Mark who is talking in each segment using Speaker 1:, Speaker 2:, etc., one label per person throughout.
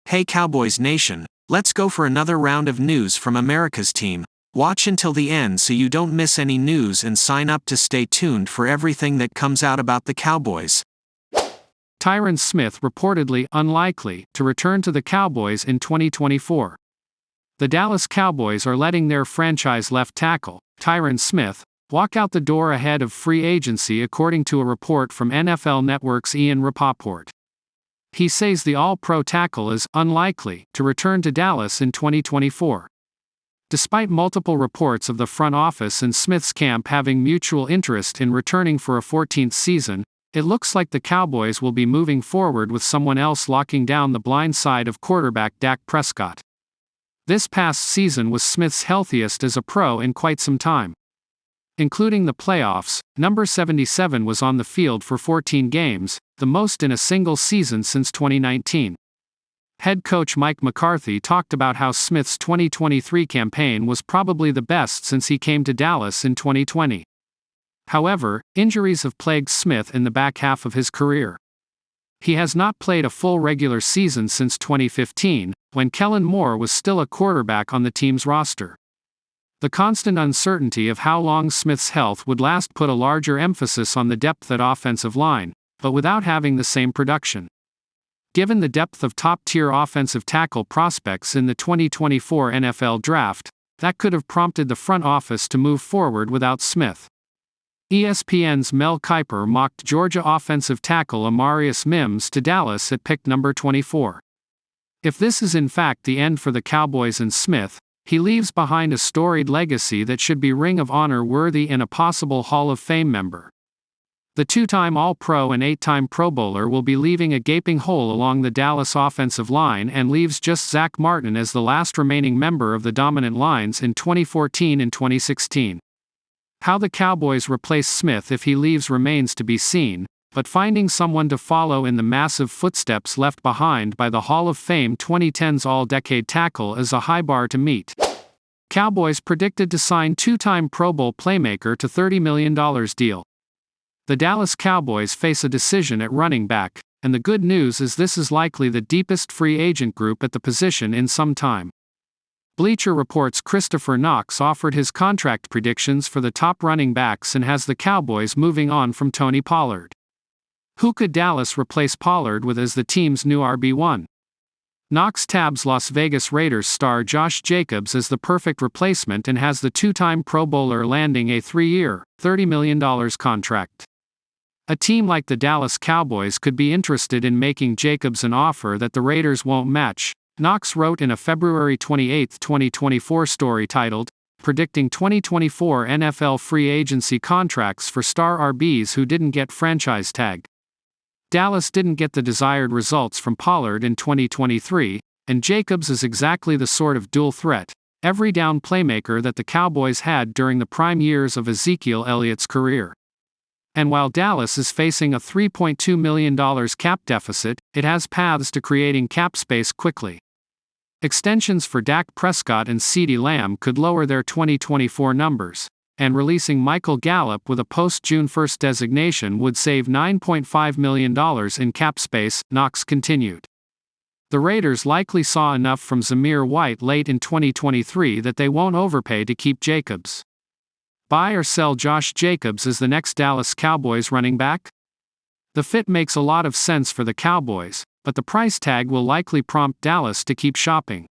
Speaker 1: Hey Cowboys Nation, let's go for another round of news from America's team. Watch until the end so you don't miss any news and sign up to stay tuned for everything that comes out about the Cowboys.
Speaker 2: Tyron Smith reportedly unlikely to return to the Cowboys in 2024. The Dallas Cowboys are letting their franchise left tackle, Tyron Smith, walk out the door ahead of free agency according to a report from NFL Network's Ian Rapoport. He says the All-Pro tackle is unlikely to return to Dallas in 2024. Despite multiple reports of the front office and Smith's camp having mutual interest in returning for a 14th season, it looks like the Cowboys will be moving forward with someone else locking down the blind side of quarterback Dak Prescott. This past season was Smith's healthiest as a pro in quite some time. Including the playoffs, number 77 was on the field for 14 games, the most in a single season since 2019. Head coach Mike McCarthy talked about how Smith's 2023 campaign was probably the best since he came to Dallas in 2020. However, injuries have plagued Smith in the back half of his career. He has not played a full regular season since 2015, when Kellen Moore was still a quarterback on the team's roster. The constant uncertainty of how long Smith's health would last put a larger emphasis on the depth at offensive line, but without having the same production. Given the depth of top-tier offensive tackle prospects in the 2024 NFL Draft, that could have prompted the front office to move forward without Smith. ESPN's Mel Kiper mocked Georgia offensive tackle Amarius Mims to Dallas at pick number 24. If this is in fact the end for the Cowboys and Smith, he leaves behind a storied legacy that should be Ring of Honor worthy and a possible Hall of Fame member. The two-time All-Pro and eight-time Pro Bowler will be leaving a gaping hole along the Dallas offensive line and leaves just Zach Martin as the last remaining member of the dominant lines in 2014 and 2016. How the Cowboys replace Smith if he leaves remains to be seen, but finding someone to follow in the massive footsteps left behind by the Hall of Fame 2010's All-Decade tackle is a high bar to meet. Cowboys predicted to sign two-time Pro Bowl playmaker to $30 million deal. The Dallas Cowboys face a decision at running back, and the good news is this is likely the deepest free agent group at the position in some time. Bleacher Report's Christopher Knox offered his contract predictions for the top running backs and has the Cowboys moving on from Tony Pollard. Who could Dallas replace Pollard with as the team's new RB1? Knox tabs Las Vegas Raiders star Josh Jacobs as the perfect replacement and has the two-time Pro Bowler landing a 3-year, $30 million contract. A team like the Dallas Cowboys could be interested in making Jacobs an offer that the Raiders won't match, Knox wrote in a February 28, 2024 story titled, Predicting 2024 NFL Free Agency Contracts for Star RBs Who Didn't Get Franchise Tag. Dallas didn't get the desired results from Pollard in 2023, and Jacobs is exactly the sort of dual-threat, every-down playmaker that the Cowboys had during the prime years of Ezekiel Elliott's career. And while Dallas is facing a $3.2 million cap deficit, it has paths to creating cap space quickly. Extensions for Dak Prescott and CeeDee Lamb could lower their 2024 numbers, and releasing Michael Gallup with a post-June 1 designation would save $9.5 million in cap space, Knox continued. The Raiders likely saw enough from Zamir White late in 2023 that they won't overpay to keep Jacobs. Buy or sell Josh Jacobs as the next Dallas Cowboys running back? The fit makes a lot of sense for the Cowboys, but the price tag will likely prompt Dallas to keep shopping.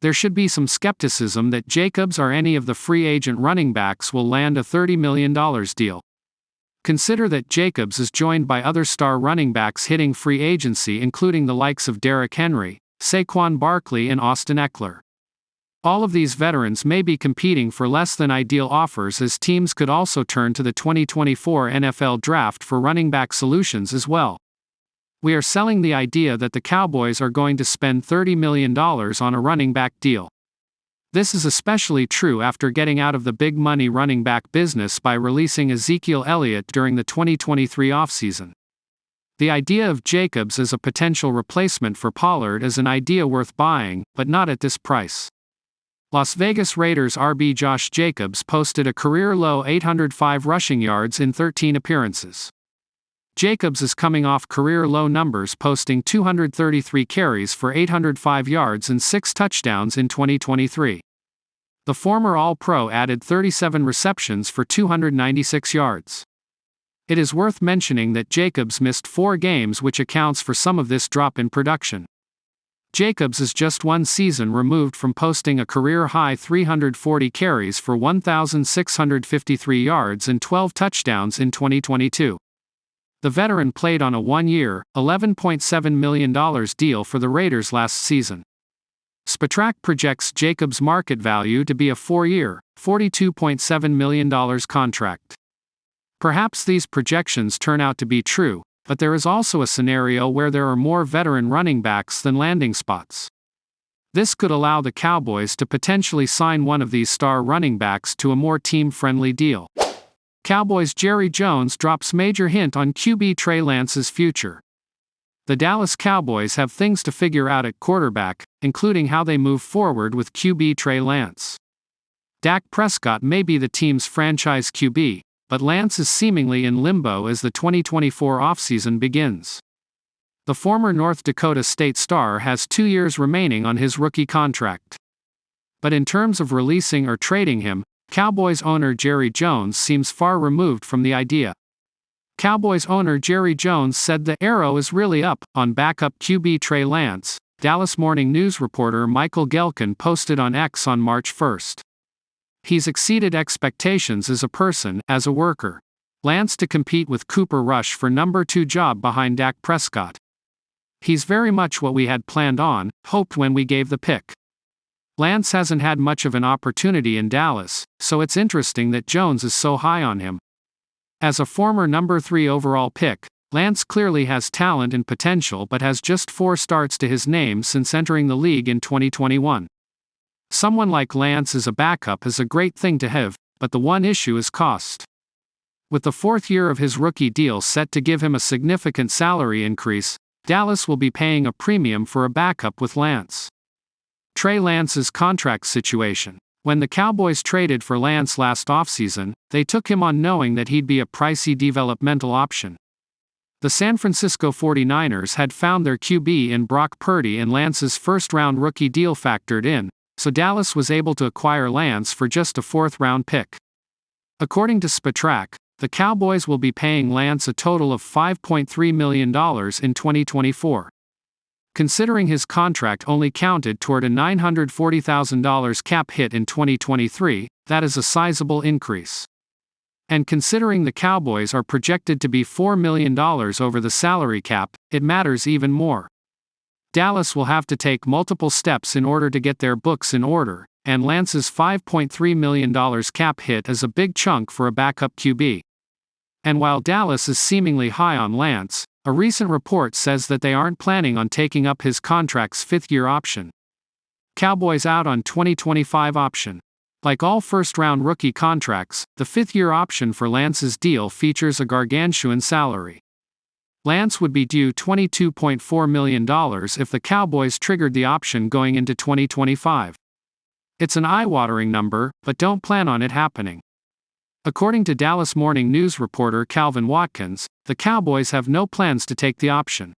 Speaker 2: There should be some skepticism that Jacobs or any of the free agent running backs will land a $30 million deal. Consider that Jacobs is joined by other star running backs hitting free agency including the likes of Derrick Henry, Saquon Barkley and Austin Eckler. All of these veterans may be competing for less than ideal offers as teams could also turn to the 2024 NFL Draft for running back solutions as well. We are selling the idea that the Cowboys are going to spend $30 million on a running back deal. This is especially true after getting out of the big money running back business by releasing Ezekiel Elliott during the 2023 offseason. The idea of Jacobs as a potential replacement for Pollard is an idea worth buying, but not at this price. Las Vegas Raiders RB Josh Jacobs posted a career-low 805 rushing yards in 13 appearances. Jacobs is coming off career-low numbers, posting 233 carries for 805 yards and 6 touchdowns in 2023. The former All-Pro added 37 receptions for 296 yards. It is worth mentioning that Jacobs missed 4 games, which accounts for some of this drop in production. Jacobs is just one season removed from posting a career-high 340 carries for 1,653 yards and 12 touchdowns in 2022. The veteran played on a one-year, $11.7 million deal for the Raiders last season. Spotrac projects Jacobs' market value to be a 4-year, $42.7 million contract. Perhaps these projections turn out to be true, but there is also a scenario where there are more veteran running backs than landing spots. This could allow the Cowboys to potentially sign one of these star running backs to a more team-friendly deal. Cowboys' Jerry Jones drops major hint on QB Trey Lance's future. The Dallas Cowboys have things to figure out at quarterback, including how they move forward with QB Trey Lance. Dak Prescott may be the team's franchise QB, but Lance is seemingly in limbo as the 2024 offseason begins. The former North Dakota State star has 2 years remaining on his rookie contract. But in terms of releasing or trading him, Cowboys owner Jerry Jones seems far removed from the idea. Cowboys owner Jerry Jones said the arrow is really up on backup QB Trey Lance, Dallas Morning News reporter Michael Gelkin posted on X on March 1. He's exceeded expectations as a person, as a worker. Lance to compete with Cooper Rush for number 2 job behind Dak Prescott. He's very much what we had planned on, hoped when we gave the pick. Lance hasn't had much of an opportunity in Dallas, so it's interesting that Jones is so high on him. As a former number 3 overall pick, Lance clearly has talent and potential but has just 4 starts to his name since entering the league in 2021. Someone like Lance as a backup is a great thing to have, but the one issue is cost. With the 4th year of his rookie deal set to give him a significant salary increase, Dallas will be paying a premium for a backup with Lance. Trey Lance's contract situation. When the Cowboys traded for Lance last offseason, they took him on knowing that he'd be a pricey developmental option. The San Francisco 49ers had found their QB in Brock Purdy and Lance's first-round rookie deal factored in, so Dallas was able to acquire Lance for just a 4th-round pick. According to Spotrac, the Cowboys will be paying Lance a total of $5.3 million in 2024. Considering his contract only counted toward a $940,000 cap hit in 2023, that is a sizable increase. And considering the Cowboys are projected to be $4 million over the salary cap, it matters even more. Dallas will have to take multiple steps in order to get their books in order, and Lance's $5.3 million cap hit is a big chunk for a backup QB. And while Dallas is seemingly high on Lance, a recent report says that they aren't planning on taking up his contract's 5th-year option. Cowboys out on 2025 option. Like all first-round rookie contracts, the 5th-year option for Lance's deal features a gargantuan salary. Lance would be due $22.4 million if the Cowboys triggered the option going into 2025. It's an eye-watering number, but don't plan on it happening. According to Dallas Morning News reporter Calvin Watkins, the Cowboys have no plans to take the option.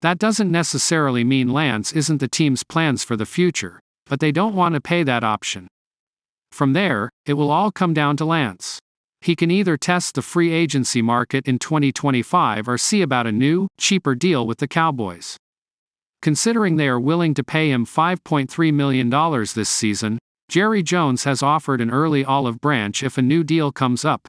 Speaker 2: That doesn't necessarily mean Lance isn't the team's plans for the future, but they don't want to pay that option. From there, it will all come down to Lance. He can either test the free agency market in 2025 or see about a new, cheaper deal with the Cowboys. Considering they are willing to pay him $5.3 million this season, Jerry Jones has offered an early olive branch if a new deal comes up,